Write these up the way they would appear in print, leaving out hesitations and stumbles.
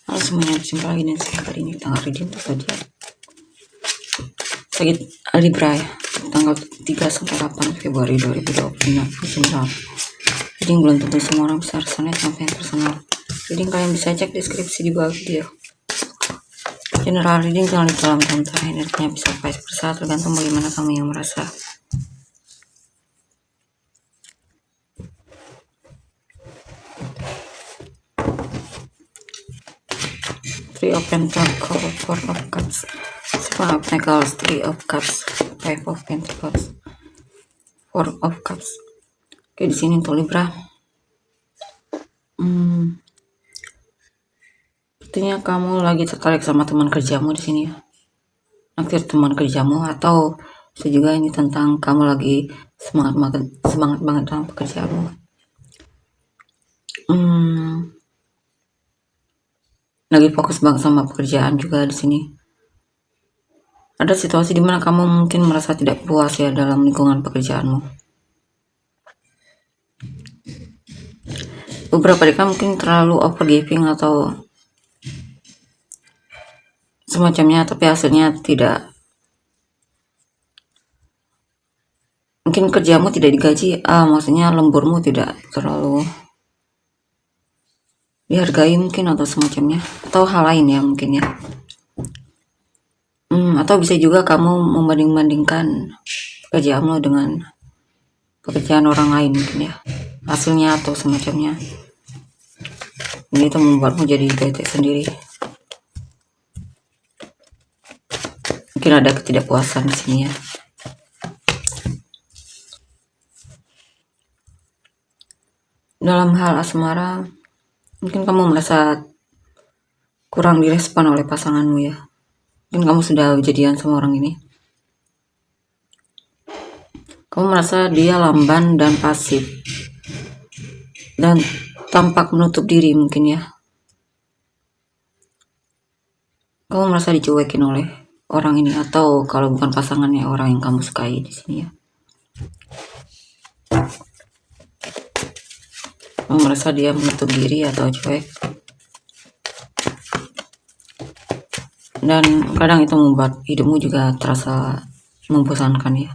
Halo semuanya, berjumpa lagi dengan saya hari ini tanggal reading saja. Sakit Libra ya, tanggal 3 sampai 8 Februari 2026. Reading belum tentu semua orang bisa resonate sampai yang personal. Reading kalian bisa cek deskripsi di bawah video. General reading jangan dalam komentar, energinya bisa vice versa, tergantung bagaimana kamu yang merasa. Three of Pentacles, Four of Cups, Seven of Pentacles, Three of Cups, Five of Pentacles, Four of Cups. Oke, di sini untuk Libra. Sepertinya kamu lagi tertarik sama teman kerjamu di sini ya. Naksir teman kerjamu, atau bisa juga ini tentang kamu lagi semangat banget dalam pekerjaanmu. Lagi fokus banget sama pekerjaan juga di sini. Ada situasi di mana kamu mungkin merasa tidak puas ya dalam lingkungan pekerjaanmu. Beberapa dari kamu mungkin terlalu overgiving atau semacamnya, tapi hasilnya tidak. Mungkin kerjamu tidak digaji, maksudnya lemburmu tidak terlalu dihargai mungkin, atau semacamnya, atau hal lain ya mungkin ya. Atau bisa juga kamu membanding-bandingkan pekerjaanmu dengan pekerjaan orang lain mungkin ya, hasilnya atau semacamnya. Ini itu membuatmu jadi bete sendiri. Mungkin ada ketidakpuasan di sini ya. Dalam hal asmara, mungkin kamu merasa kurang direspon oleh pasanganmu ya. Mungkin kamu sudah jadian sama orang ini. Kamu merasa dia lamban dan pasif dan tampak menutup diri mungkin ya. Kamu merasa dicuekin oleh orang ini, atau kalau bukan pasangannya, orang yang kamu sukai di sini ya. Kamu merasa dia menutup diri atau cuek, dan kadang itu membuat hidupmu juga terasa membosankan ya.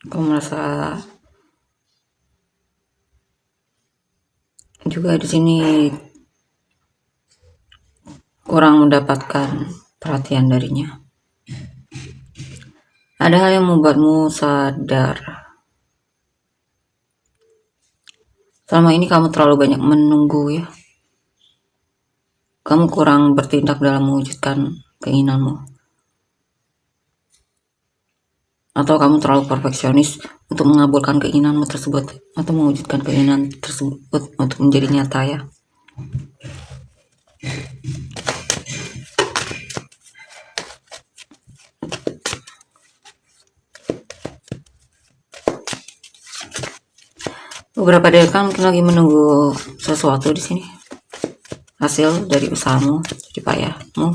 Kamu merasa juga di sini kurang mendapatkan perhatian darinya. Ada hal yang membuatmu sadar selama ini kamu terlalu banyak menunggu ya. Kamu kurang bertindak dalam mewujudkan keinginanmu, atau kamu terlalu perfeksionis untuk mengabulkan keinginanmu tersebut, atau mewujudkan keinginan tersebut untuk menjadi nyata ya. Beberapa dari kamu mungkin lagi menunggu sesuatu di sini, hasil dari usahamu, dari payahmu.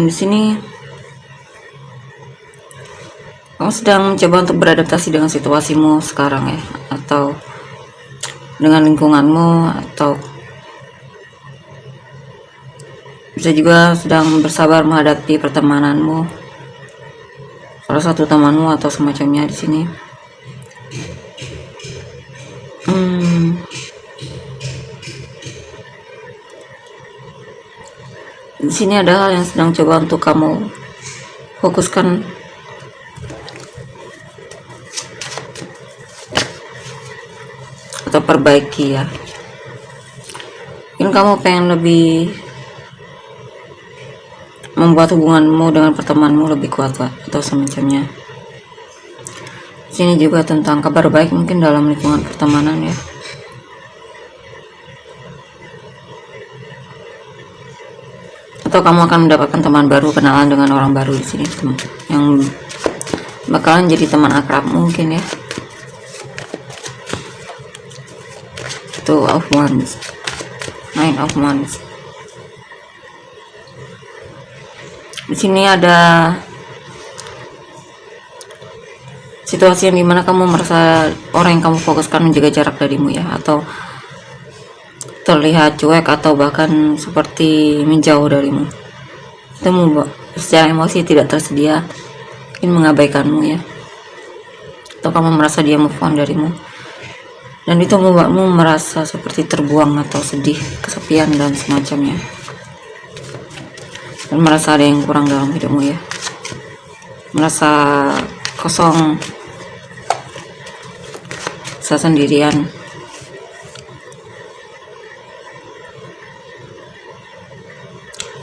Di sini kamu sedang mencoba untuk beradaptasi dengan situasimu sekarang ya, atau dengan lingkunganmu, atau bisa juga sedang bersabar menghadapi pertemananmu, salah satu temanmu atau semacamnya di sini. Di sini ada hal yang sedang coba untuk kamu fokuskan atau perbaiki ya. Mungkin kamu pengen lebih membuat hubunganmu dengan pertemananmu lebih kuat lah, atau semacamnya. Di sini juga tentang kabar baik mungkin dalam lingkungan pertemanan ya. Atau kamu akan mendapatkan teman baru, kenalan dengan orang baru di sini, yang bakalan jadi teman akrab mungkin ya. Two of Wands, Nine of Wands. Di sini ada situasi yang dimana kamu merasa orang yang kamu fokuskan menjaga jarak darimu ya, atau terlihat cuek atau bahkan seperti menjauh darimu. Itu membuat secara emosi tidak tersedia, ingin mengabaikanmu ya, atau kamu merasa dia move on darimu, dan itu membuatmu merasa seperti terbuang atau sedih, kesepian dan semacamnya, dan merasa ada yang kurang dalam hidupmu ya, merasa kosong, merasa sendirian.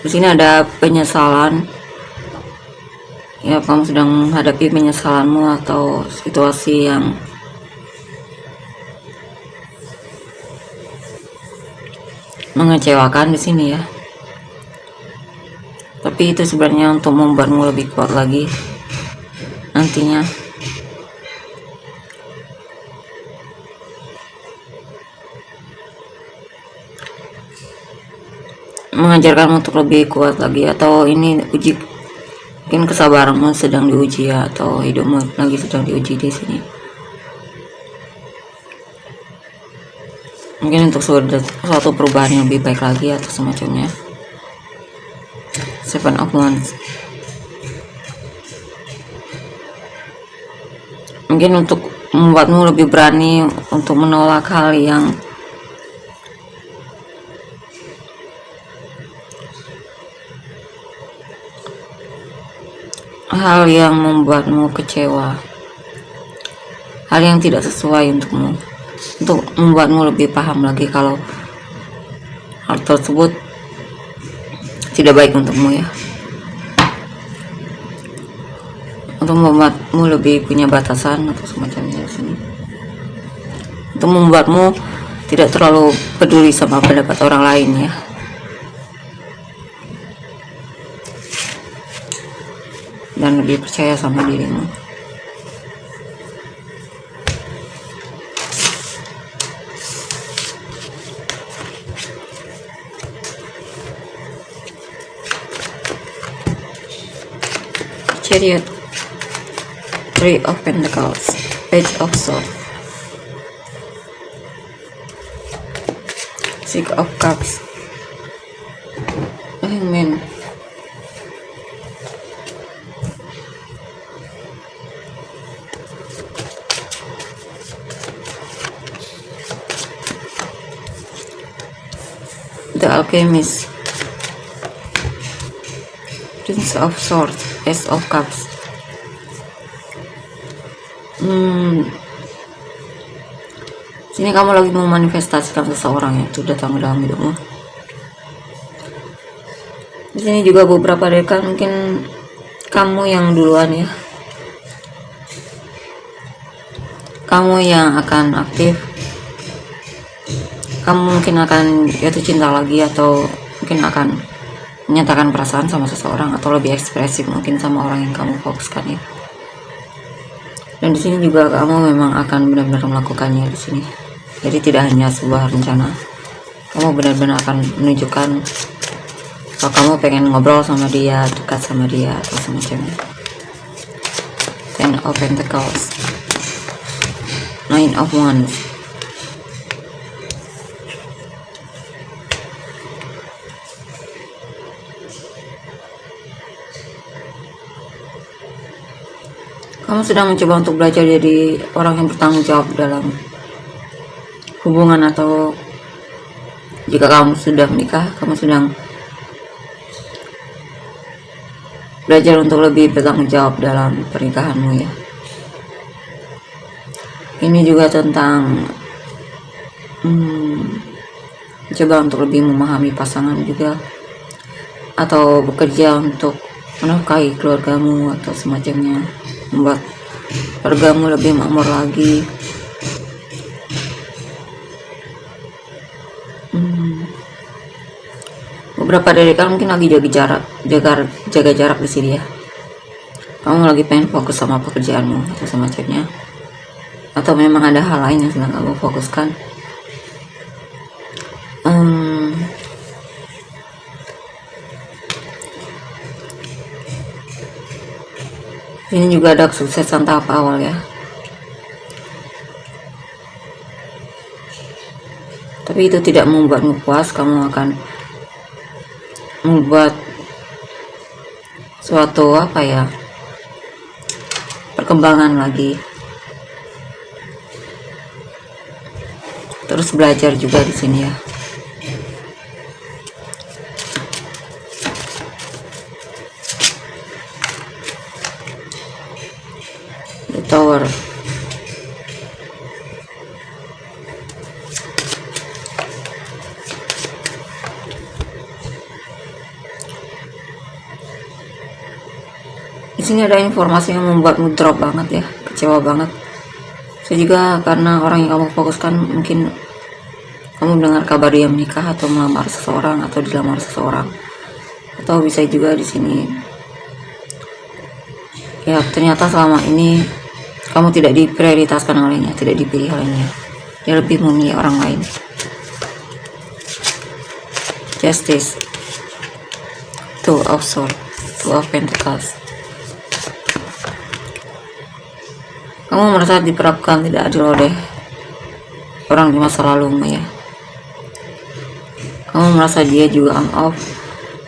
Di sini ada penyesalan ya, kamu sedang menghadapi penyesalanmu atau situasi yang mengecewakan di sini ya, tapi itu sebenarnya untuk membuatmu lebih kuat lagi nantinya. Mengajarkanmu untuk lebih kuat lagi, atau ini uji, mungkin kesabaranmu sedang diuji ya, atau hidupmu lagi sedang diuji di sini. Mungkin untuk suatu perubahan yang lebih baik lagi atau semacamnya. Seven of Wands. Mungkin untuk membuatmu lebih berani untuk menolak hal yang membuatmu kecewa, hal yang tidak sesuai untukmu, untuk membuatmu lebih paham lagi kalau hal tersebut tidak baik untukmu ya, untuk membuatmu lebih punya batasan atau semacamnya di sini, untuk membuatmu tidak terlalu peduli sama pendapat orang lain ya, dan lebih percaya sama dirimu. Chariot, Three of Pentacles, Page of Swords, Six of Cups, Hangman, The Alchemist, Prince of Swords, Ace of Cups. Sini kamu lagi memanifestasikan seseorang yang sudah datang ke dalam hidupmu. Di sini juga beberapa dekat, mungkin kamu yang duluan ya, kamu yang akan aktif, kamu mungkin akan jatuh cinta lagi, atau mungkin akan menyatakan perasaan sama seseorang, atau lebih ekspresif mungkin sama orang yang kamu fokuskan ya. Dan di sini juga kamu memang akan benar-benar melakukannya di sini. Jadi tidak hanya sebuah rencana, kamu benar-benar akan menunjukkan kalau kamu pengen ngobrol sama dia, dekat sama dia atau semacamnya. Ten of Pentacles, Nine of Wands, kamu sedang mencoba untuk belajar jadi orang yang bertanggung jawab dalam hubungan, atau jika kamu sudah menikah, kamu sedang belajar untuk lebih bertanggung jawab dalam pernikahanmu ya. Ini juga tentang coba untuk lebih memahami pasangan juga, atau bekerja untuk menafkahi keluargamu atau semacamnya, membuat keluargamu lebih makmur lagi. Beberapa dari kalian mungkin lagi jaga jarak di sini ya, Kamu lagi pengen fokus sama pekerjaanmu atau semacamnya, atau memang ada hal lain yang sedang kamu fokuskan. Ini juga ada kesuksesan tahap awal ya, tapi itu tidak membuatmu puas. Kamu akan membuat suatu perkembangan lagi, terus belajar juga di sini ya. The Tower. Di sini ada informasi yang membuatmu drop banget ya, kecewa banget. Saya juga karena orang yang kamu fokuskan, mungkin kamu dengar kabar dia menikah atau melamar seseorang atau dilamar seseorang, atau bisa juga di sini ya ternyata selama ini kamu tidak diprioritaskan olehnya, tidak dipilih olehnya, dia lebih memilih orang lain. Justice, Two of Swords, Two of Pentacles. Kamu merasa diperlakukan tidak adil oleh orang di masa lalu ya. Kamu merasa dia juga off,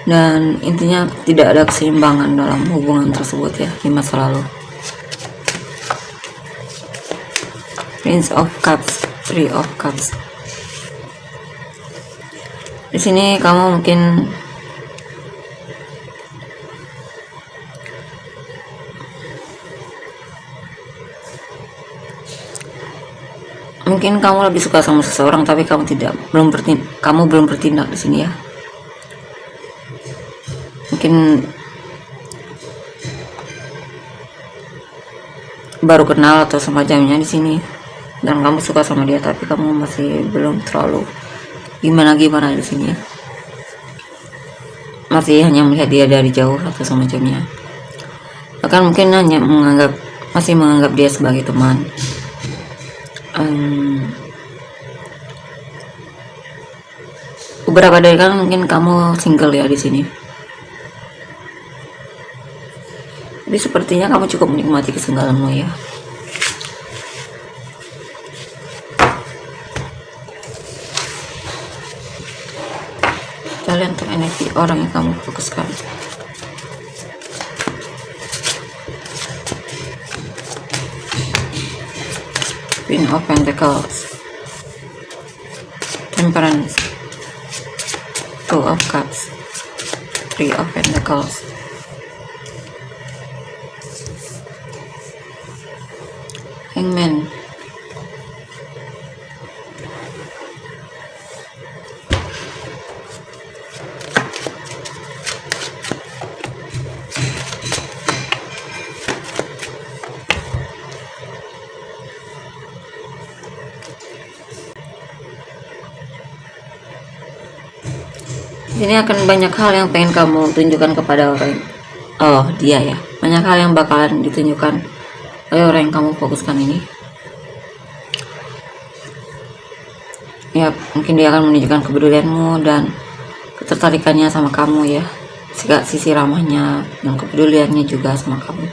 dan intinya tidak ada keseimbangan dalam hubungan tersebut ya di masa lalu. Prince of Cups, Three of Cups. Di sini kamu mungkin kamu lebih suka sama seseorang, tapi kamu belum bertindak di sini ya. Mungkin baru kenal atau semacamnya di sini, dan kamu suka sama dia, tapi kamu masih belum terlalu gimana di sini ya. Masih hanya melihat dia dari jauh atau semacamnya. Bahkan mungkin hanya masih menganggap dia sebagai teman. Beberapa dari kalian mungkin kamu single ya di sini. Tapi sepertinya kamu cukup menikmati kesinggalanmu ya. Kalian untuk energi orang yang kamu fokuskan. Queen of Pentacles, Temperance, Two of Cups, Three of Pentacles. Hangman. Ini akan banyak hal yang pengen kamu tunjukkan kepada orang. Oh, dia ya. Banyak hal yang bakalan ditunjukkan oleh orang yang kamu fokuskan ini. Ya, mungkin dia akan menunjukkan kepedulianmu dan ketertarikannya sama kamu ya. Sisi ramahnya dan kepeduliannya juga sama kamu.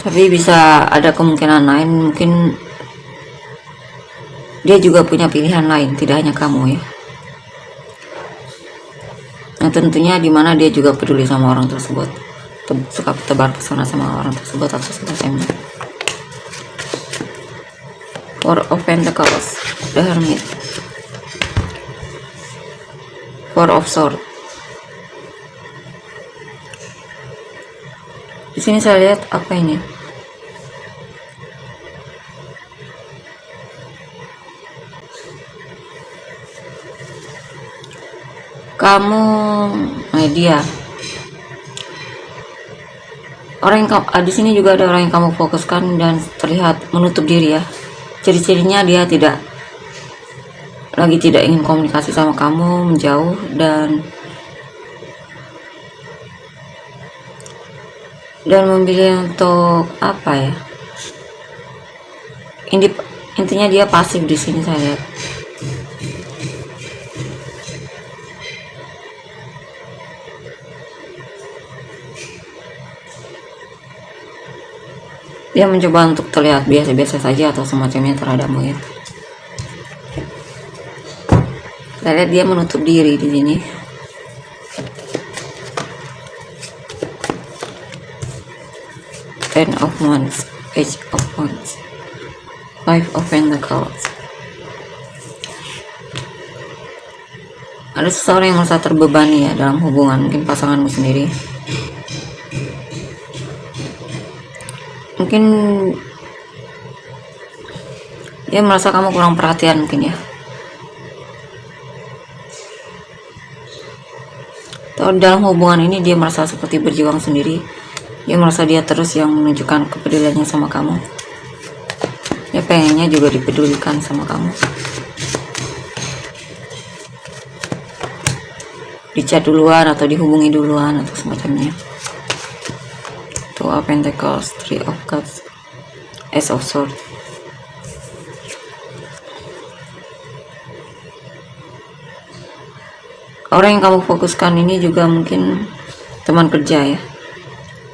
Tapi bisa ada kemungkinan lain, mungkin dia juga punya pilihan lain, tidak hanya kamu ya. Nah, tentunya dimana dia juga peduli sama orang tersebut, suka tebar pesona sama orang tersebut atau semacamnya. Four of Pentacles, The Hermit, Four of Swords. Di sini saya lihat apa ini? Kamu media. Orang yang di sini juga ada orang yang kamu fokuskan dan terlihat menutup diri ya. Ciri-cirinya dia tidak ingin komunikasi sama kamu, menjauh, dan dan memilih untuk apa ya, intinya dia pasif di sini saya lihat. Dia mencoba untuk terlihat biasa-biasa saja atau semacamnya terhadapmu ya. Saya lihat dia menutup diri di sini. Ten of Wands, Page of Wands, Five of Pentacles. Ada seseorang yang merasa terbebani ya dalam hubungan, mungkin pasanganmu sendiri. Mungkin dia merasa kamu kurang perhatian mungkin ya. Atau dalam hubungan ini dia merasa seperti berjuang sendiri. Dia merasa dia terus yang menunjukkan kepeduliannya sama kamu. Dia pengennya juga dipedulikan sama kamu. Dicat duluan atau dihubungi duluan atau semacamnya. Two of Pentacles, Three of Cups, Ace of Swords. Orang yang kamu fokuskan ini juga mungkin teman kerja ya.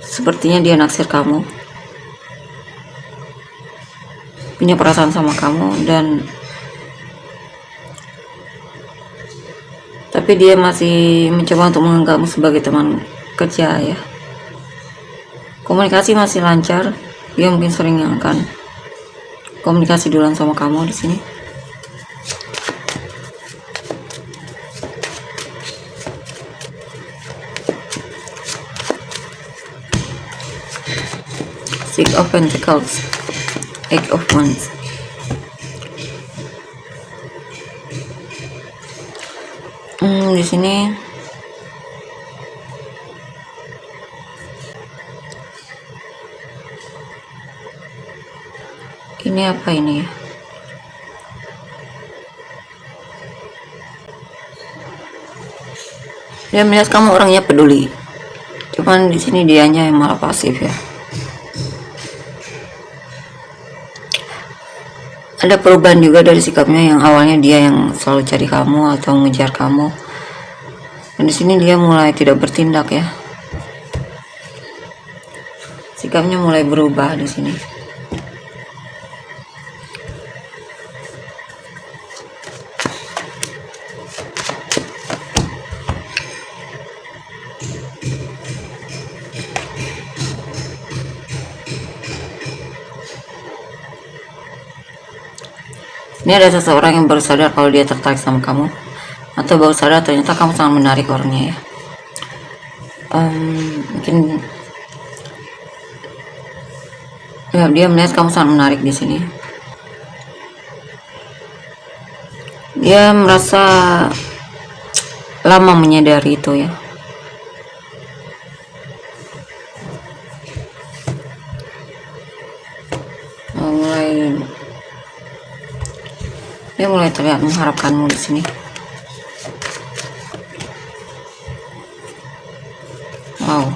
Sepertinya dia naksir kamu, punya perasaan sama kamu, dan tapi dia masih mencoba untuk menganggapmu sebagai teman kerja ya. Komunikasi masih lancar, dia mungkin sering yang akan komunikasi duluan sama kamu di sini. Six of Pentacles, Eight of Wands. Di sini ini apa ini ya? Dia melihat kamu orangnya peduli, cuman di sini dianya yang malah pasif ya. Ada perubahan juga dari sikapnya, yang awalnya dia yang selalu cari kamu atau mengejar kamu, dan di sini dia mulai tidak bertindak ya. Sikapnya mulai berubah di sini. Ini ada seseorang yang baru sadar kalau dia tertarik sama kamu, atau baru sadar ternyata kamu sangat menarik orangnya ya. Mungkin ya, dia melihat kamu sangat menarik di sini. Dia merasa lama menyadari itu ya. Dia mulai terlihat mengharapkanmu di sini. Wow.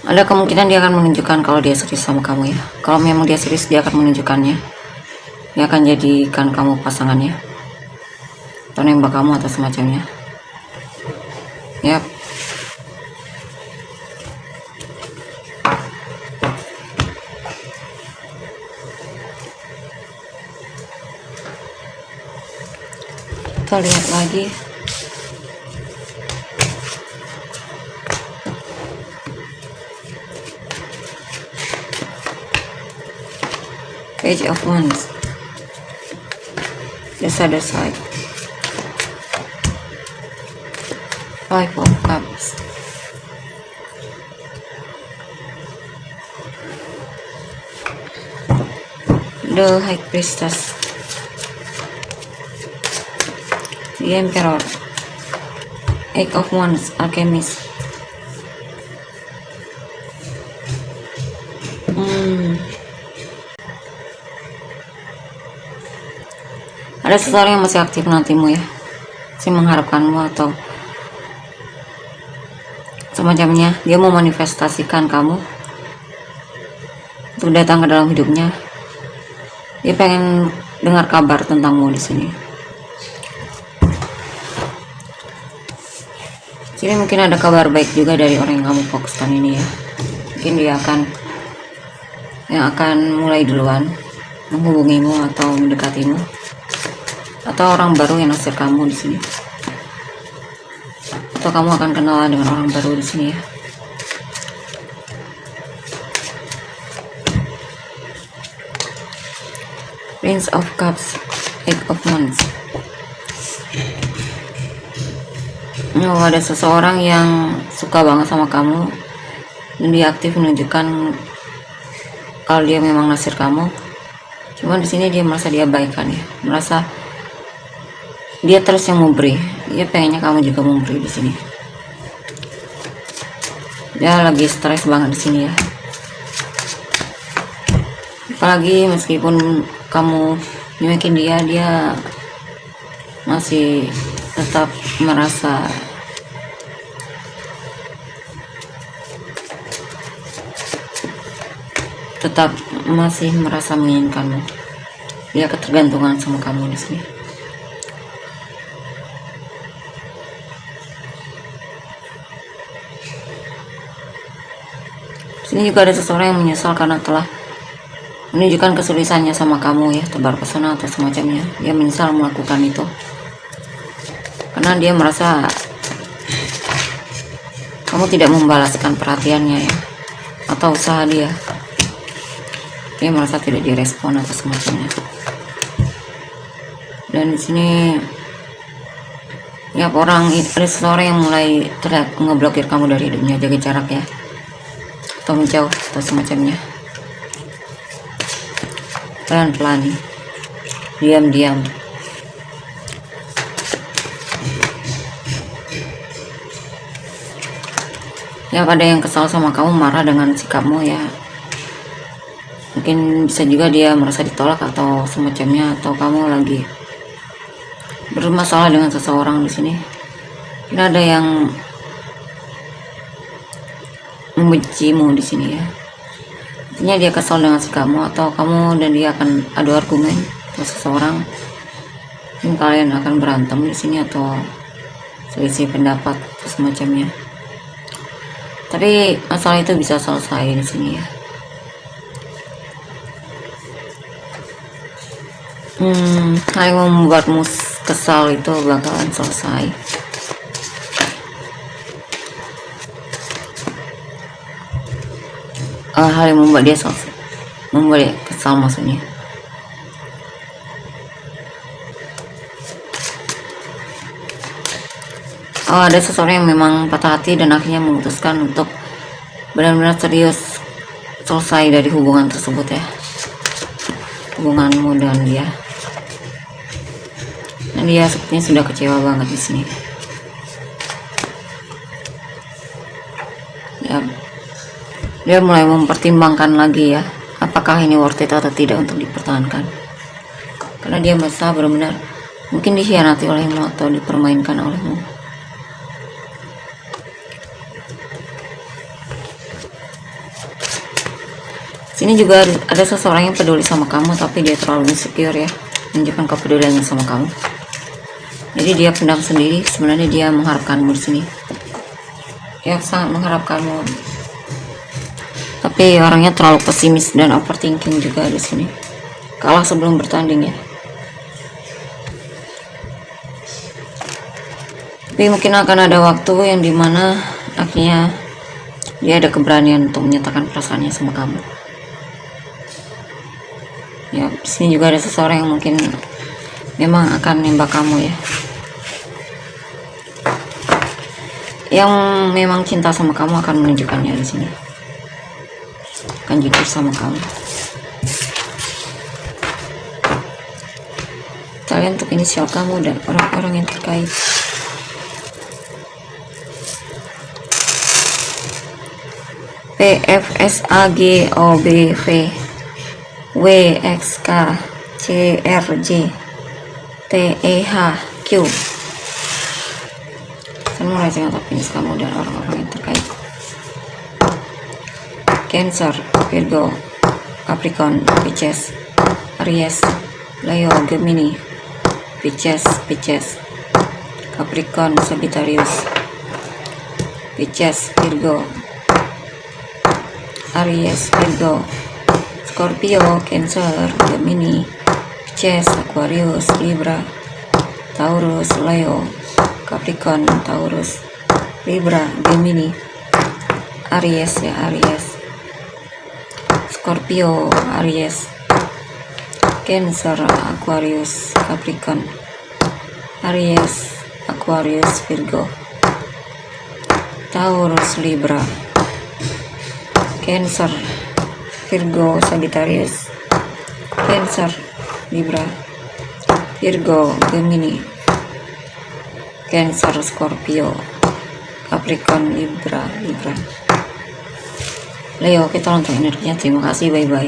Ada kemungkinan dia akan menunjukkan kalau dia serius sama kamu ya. Kalau memang dia serius, dia akan menunjukkannya. Dia akan jadikan kamu pasangannya, atau nembak kamu atau semacamnya. Yap. Kita lihat lagi. Page of Wands, this other side, Five of Cups, the High Priestess, the Emperor, Eight of Wands, Alchemist. Ada seseorang yang masih aktif nantimu ya, masih mengharapkanmu atau semacamnya. Dia mau manifestasikan kamu untuk datang ke dalam hidupnya. Dia pengen dengar kabar tentangmu di sini. Sini mungkin ada kabar baik juga dari orang yang kamu fokuskan ini ya. Mungkin dia akan mulai duluan menghubungimu atau mendekatimu, atau orang baru yang naksir kamu di sini, atau kamu akan kenalan dengan orang baru di sini ya. Prince of Cups, Eight of Wands. Oh, ada seseorang yang suka banget sama kamu dan dia aktif menunjukkan kalau dia memang naksir kamu. Cuman di sini dia merasa diabaikan ya, merasa dia terus yang memberi. Dia pengennya kamu juga memberi di sini. Dia lagi stres banget di sini ya. Apalagi meskipun kamu nyuekin dia masih tetap merasa menginginkanmu. Dia ketergantungan sama kamu di sini. Di sini juga ada seseorang yang menyesal karena telah menunjukkan kesulitannya sama kamu ya, tebar pesona atau semacamnya. Dia menyesal melakukan itu karena dia merasa kamu tidak membalaskan perhatiannya ya, atau usaha dia. Dia merasa tidak direspon atau semacamnya. Dan di sini ya, ada seseorang yang mulai terlihat ngeblokir kamu dari hidupnya. Jaga jarak ya, atau menjauh atau semacamnya. Pelan-pelan, diam-diam. Ya, ada yang kesal sama kamu, marah dengan sikapmu ya. Mungkin bisa juga dia merasa ditolak atau semacamnya, atau kamu lagi bermasalah dengan seseorang di sini. Mungkin ada yang membencimu di sini ya. Artinya dia kesal dengan sikapmu, atau kamu dan dia akan adu argumen atau seseorang. Mungkin kalian akan berantem di sini atau selisih pendapat atau semacamnya. Tapi masalah itu bisa selesai di sini ya. Hal yang membuatmu kesal itu bakalan selesai. Hal yang membuat dia kesal maksudnya. Ada seseorang yang memang patah hati dan akhirnya memutuskan untuk benar-benar serius selesai dari hubungan tersebut ya, hubunganmu dengan dia. Dan dia sepertinya sudah kecewa banget di sini. Ya, dia mulai mempertimbangkan lagi ya, apakah ini worth it atau tidak untuk dipertahankan. Karena dia merasa benar-benar mungkin dikhianati olehmu atau dipermainkan olehmu. Sini juga ada seseorang yang peduli sama kamu, tapi dia terlalu insecure ya, menunjukkan kepeduliannya sama kamu. Jadi dia pendam sendiri. Sebenarnya dia mengharapkanmu di sini. Ya, sangat mengharapkanmu. Tapi orangnya terlalu pesimis dan overthinking juga di sini. Kalah sebelum bertanding ya. Tapi mungkin akan ada waktu yang dimana akhirnya dia ada keberanian untuk menyatakan perasaannya sama kamu. Ya, di sini juga ada seseorang yang mungkin memang akan nembak kamu ya, yang memang cinta sama kamu akan menunjukkannya di sini, akan jujur sama kamu. Kalian untuk inisial kamu dan orang-orang yang terkait. P, F, S, A, G, O, B, V, W, X, K, C, R, J, T, E, H, Q. Saya mulai dengan penis kamu dan orang-orang yang terkait. Cancer, Virgo, Capricorn, Pisces, Aries, Leo, Gemini, Pisces, Capricorn, Sagittarius, Pisces, Virgo, Aries, Virgo, Scorpio, Cancer, Gemini, Pisces, Aquarius, Libra, Taurus, Leo, Capricorn, Taurus, Libra, Gemini, Aries, Scorpio, Aries, Cancer, Aquarius, Capricorn, Aries, Aquarius, Virgo, Taurus, Libra, Cancer, Virgo, Sagittarius, Cancer, Libra, Virgo, Gemini, Cancer, Scorpio, Capricorn, Libra, Leo. Kita nonton energinya. Terima kasih, bye bye.